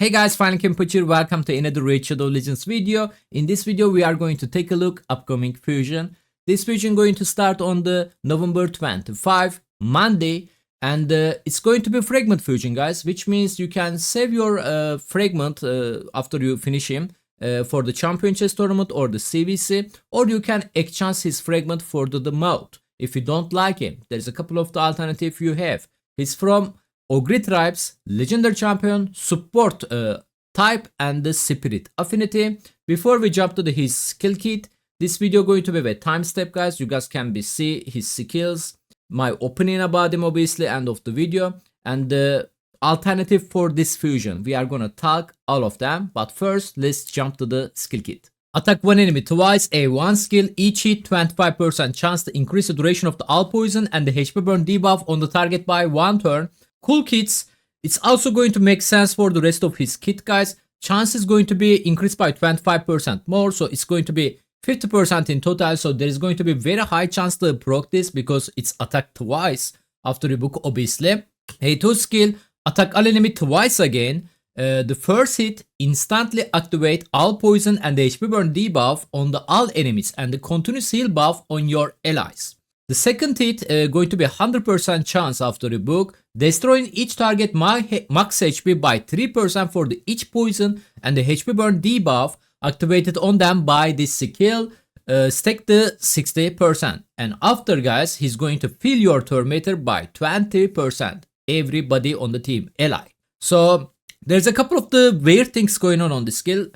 Hey guys, finalKenpachi, welcome to another Raid Shadow Legends video. In this video, we are going to take a look upcoming fusion. This fusion going to start on the November 25, Monday, and it's going to be fragment fusion, guys, which means you can save your fragment after you finish him for the champion chess tournament or the CVC, or you can exchange his fragment for the mode. If you don't like him, there's a couple of the alternative you have. He's from Ogre Tribes, Legendary Champion, Support type, and the Spirit Affinity. Before we jump to his skill kit, this video going to be a time step, guys. You guys can see his skills, my opinion about him, obviously, end of the video, and the alternative for this fusion. We are gonna talk all of them, but first, let's jump to the skill kit. Attack one enemy twice, A1 skill, each hit 25% chance to increase the duration of the all poison and the HP burn debuff on the target by 1 turn. Cool kits, it's also going to make sense for the rest of his kit, guys. Chance is going to be increased by 25% more, so it's going to be 50% in total. So there is going to be very high chance to proc this because it's attack twice after you book, obviously. A2 skill, attack all enemy twice again. The first hit instantly activate all poison and the HP burn debuff on the all enemies and the continuous heal buff on your allies. The second hit going to be 100% chance after you book, destroying each target max HP by 3% for the each poison and the HP burn debuff activated on them by this skill. Stack the 60%, and after, guys, he's going to fill your turn meter by 20%. Everybody on the team ally. So there's a couple of the weird things going on the skill.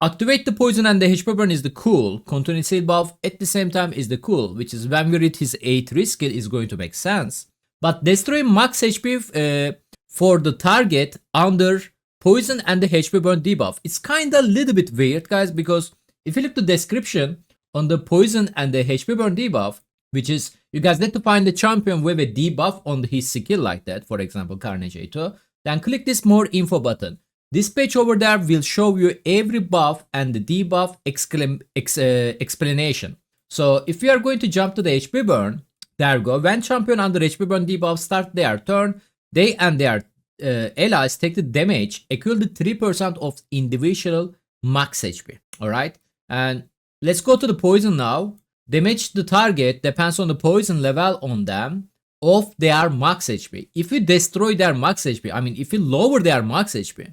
Activate the poison and the HP burn is the cool. Continuous heal buff at the same time is the cool, which is when we read his A3 skill is going to make sense. But destroy max HP for the target under poison and the HP burn debuff. It's kind of a little bit weird, guys, because if you look the description on the poison and the HP burn debuff, which is you guys need to find the champion with a debuff on his skill like that, for example, Carnage A2, then click this more info button. This page over there will show you every buff and the debuff explanation. So if we are going to jump to the HP burn, there you go. When champion under HP burn debuff start their turn, they and their allies take the damage equal to 3% of individual max HP. Alright, and let's go to the poison now. Damage the target depends on the poison level on them of their max HP. If you destroy their max HP, I mean if you lower their max HP,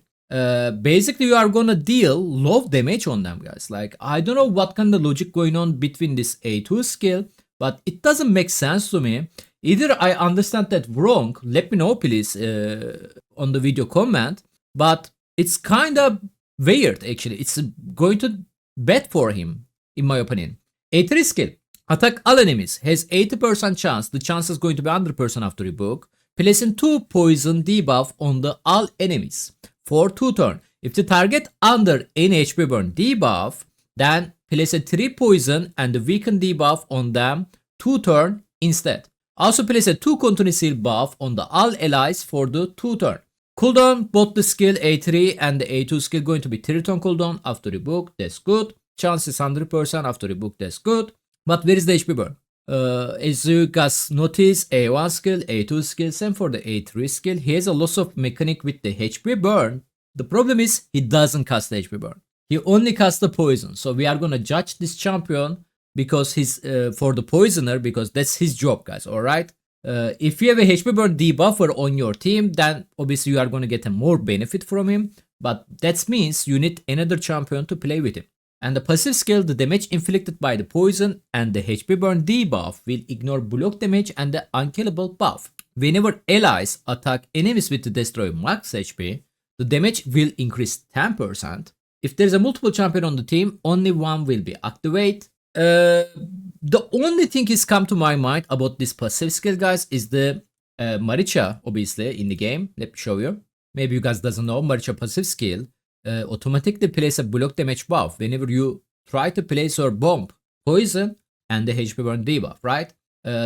basically you are gonna deal low damage on them, guys. Like, I don't know what kind of logic going on between this A2 skill, but it doesn't make sense to me. Either I understand that wrong, let me know please on the video comment, but it's kind of weird actually. It's going to bad for him in my opinion. A3 skill, attack all enemies, has 80% chance, the chance is going to be 100% after you book, placing 2 poison debuff on the all enemies for 2 turn. If the target under any HP burn debuff, then place a 3 poison and the weaken debuff on them 2 turn instead. Also place a 2 continuous heal buff on the all allies for the 2 turn. Cooldown, both the skill A3 and the A2 skill going to be 3 turn cooldown after you book, that's good. Chance is 100% after you book, that's good. But where is the HP burn? As you guys notice, A1 skill, A2 skill, same for the A3 skill. He has a loss of mechanic with the HP burn. The problem is he doesn't cast the HP burn. He only casts the poison. So we are gonna judge this champion because he's for the poisoner, because that's his job, guys. All right. If you have a HP burn debuffer on your team, then obviously you are gonna get a more benefit from him. But that means you need another champion to play with him. And the passive skill, the damage inflicted by the poison and the HP burn debuff will ignore block damage and the unkillable buff. Whenever allies attack enemies with the destroy max HP, the damage will increase 10%. If there's a multiple champion on the team, only one will be activated. The only thing is come to my mind about this passive skill, guys, is the Maricha, obviously, in the game. Let me show you. Maybe you guys doesn't know Maricha passive skill. Automatically place a block damage buff whenever you try to place your bomb, poison, and the HP burn debuff, right?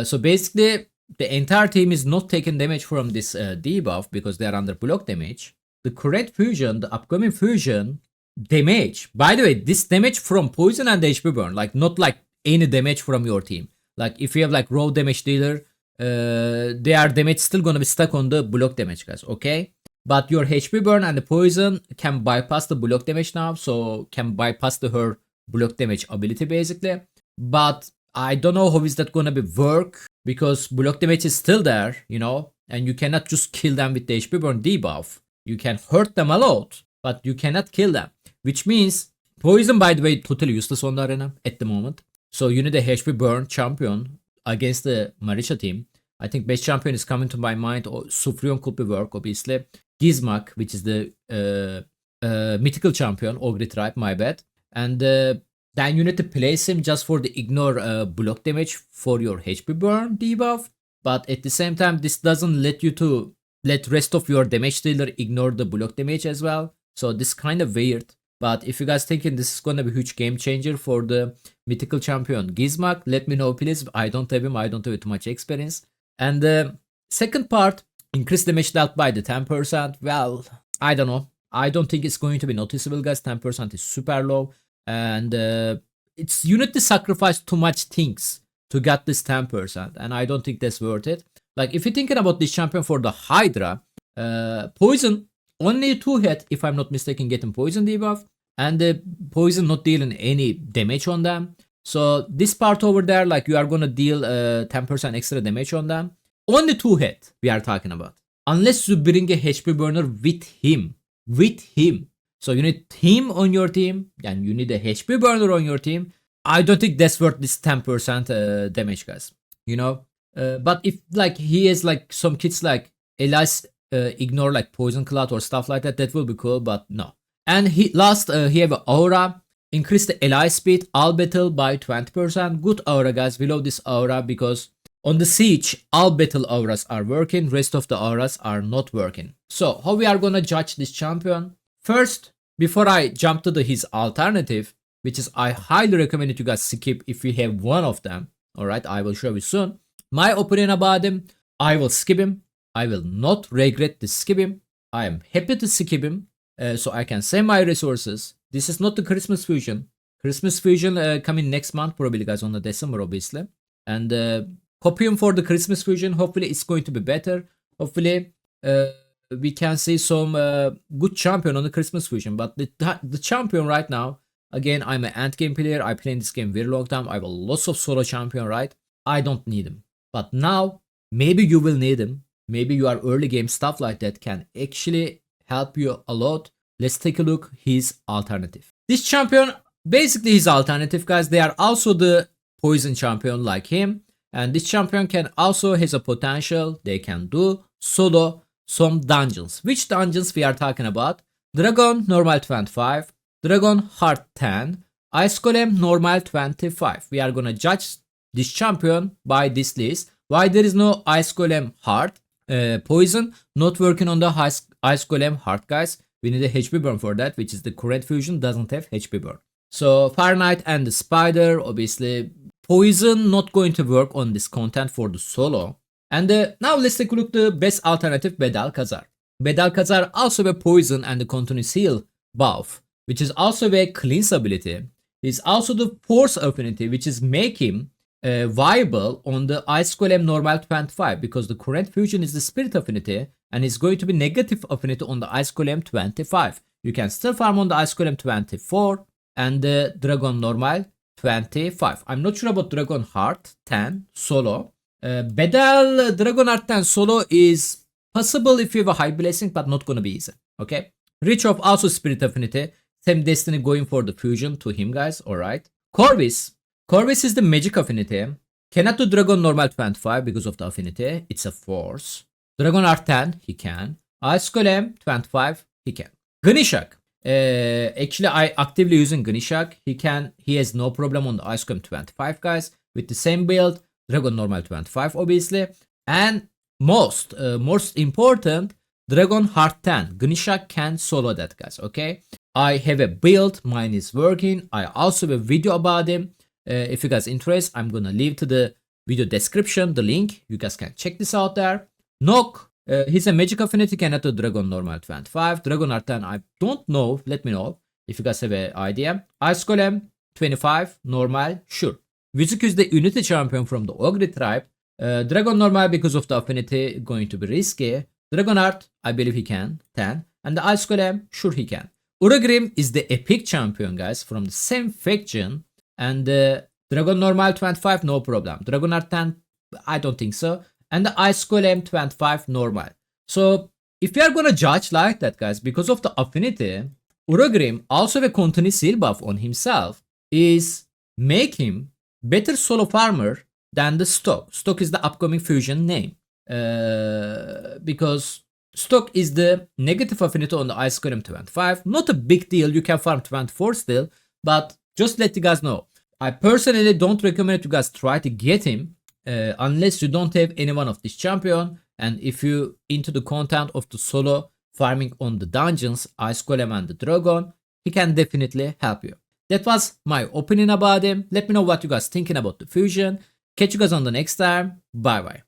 So basically, the entire team is not taking damage from this debuff because they are under block damage. The current fusion, the upcoming fusion, damage. By the way, this damage from poison and the HP burn, like not like any damage from your team. Like if you have like raw damage dealer, their damage still gonna be stuck on the block damage, guys. Okay. But your HP burn and the poison can bypass the block damage now, so can bypass her block damage ability basically. But I don't know how is that gonna be work, because block damage is still there, you know, and you cannot just kill them with the HP burn debuff. You can hurt them a lot, but you cannot kill them. Which means poison, by the way, totally useless on the arena at the moment. So you need a HP burn champion against the Marisha team. I think best champion is coming to my mind. Sufrion could be work, obviously. Gizmak, which is the mythical champion, Ogre tribe, my bad. And then you need to place him just for the ignore block damage for your HP burn debuff. But at the same time, this doesn't let you to let rest of your damage dealer ignore the block damage as well. So this is kind of weird. But if you guys thinking this is gonna be a huge game changer for the mythical champion Gizmak, let me know please. I don't have him. I don't have too much experience. And the second part, increase damage dealt by the 10%. Well, I don't know. I don't think it's going to be noticeable, guys. 10% is super low. And it's you need to sacrifice too much things to get this 10%. And I don't think that's worth it. Like, if you're thinking about this champion for the Hydra, poison, only 2 hit, if I'm not mistaken, getting poison debuff. And the poison not dealing any damage on them. So this part over there, like, you are gonna deal 10% extra damage on them. Only 2 hit we are talking about. Unless you bring a HP burner with him. With him. So you need him on your team. And you need a HP burner on your team. I don't think that's worth this 10% damage, guys. You know? But if like he is like some kids like Elias ignore like poison cloud or stuff like that, that will be cool, but no. And he have an aura. Increase the ally speed, all battle by 20%. Good aura, guys. We love this aura because on the siege, all battle auras are working. Rest of the auras are not working. So how we are gonna judge this champion? First, before I jump to his alternative, which is I highly recommend it you guys skip if you have one of them. Alright, I will show you soon. My opinion about him, I will skip him. I will not regret to skip him. I am happy to skip him. So I can save my resources. This is not the Christmas fusion. Christmas fusion coming next month, probably, guys, on the December, obviously. And copy him for the Christmas fusion. Hopefully, it's going to be better. Hopefully, we can see some good champion on the Christmas fusion. But the champion right now, again, I'm an end game player. I play in this game very long time. I have a lots of solo champion, right? I don't need him. But now, maybe you will need him. Maybe you are early game, stuff like that can actually help you a lot. Let's take a look his alternative. This champion, basically his alternative, guys, they are also the poison champion like him. And this champion can also has a potential. They can do solo some dungeons. Which dungeons we are talking about? Dragon normal 25, Dragon Heart 10, Ice Golem normal 25. We are gonna judge this champion by this list. Why there is no Ice Golem Heart? Poison not working on the Ice Golem Heart, guys. We need a HP burn for that, which is the current fusion doesn't have HP burn. So Fire Knight and the Spider, obviously poison not going to work on this content for the solo. And now let's take a look at the best alternative, Bedal Khazar. Bedal Khazar also a poison and the continuous heal buff, which is also a cleanse ability. He's also the force affinity, which is make him viable on the Ice Golem normal 25, because the current fusion is the spirit affinity and it's going to be negative affinity on the Ice Golem 25. You can still farm on the Ice Golem 24 and the Dragon normal 25. I'm not sure about Dragon Heart 10 solo. Bedal Dragon Heart 10 solo is possible if you have a high blessing, but not gonna be easy. Okay. Reach of also spirit affinity. Same destiny going for the fusion to him, guys. Alright. Corvus. Corvus is the magic affinity. Cannot do Dragon normal 25 because of the affinity. It's a force. Dragon Art 10, he can. Ice Golem 25, he can. Ganishak. Actually, I actively using Ganishak. He has no problem on the Ice Golem 25, guys. With the same build. Dragon normal 25, obviously. And most important, Dragon Heart 10. Ganishak can solo that, guys. Okay. I have a build. Mine is working. I also have a video about him. If you guys interested, I'm gonna leave to the video description the link. You guys can check this out there. Nock, he's a magic affinity, cannot do Dragon normal 25. Dragon Art 10, I don't know. Let me know if you guys have an idea. Ice Golem 25, normal, sure. Vizuk is the unity champion from the Ogre tribe. Dragon normal because of the affinity, going to be risky. Dragonheart, I believe he can, 10. And the Ice Golem, sure he can. Uragrim is the epic champion, guys, from the same faction. And Dragon Normal 25, no problem. Dragonheart 10, I don't think so. And the Ice Golem 25, normal. So if we are gonna judge like that, guys, because of the affinity, Uragrim, also a continuous seal buff on himself, is make him better solo farmer than the STOKK. STOKK is the upcoming fusion name. Because STOKK is the negative affinity on the Ice Golem 25. Not a big deal, you can farm 24 still, but just let you guys know. I personally don't recommend you guys try to get him unless you don't have any one of this champion. And if you into the content of the solo farming on the dungeons, Ice Golem and the Dragon, he can definitely help you. That was my opinion about him. Let me know what you guys thinking about the fusion. Catch you guys on the next time. Bye bye.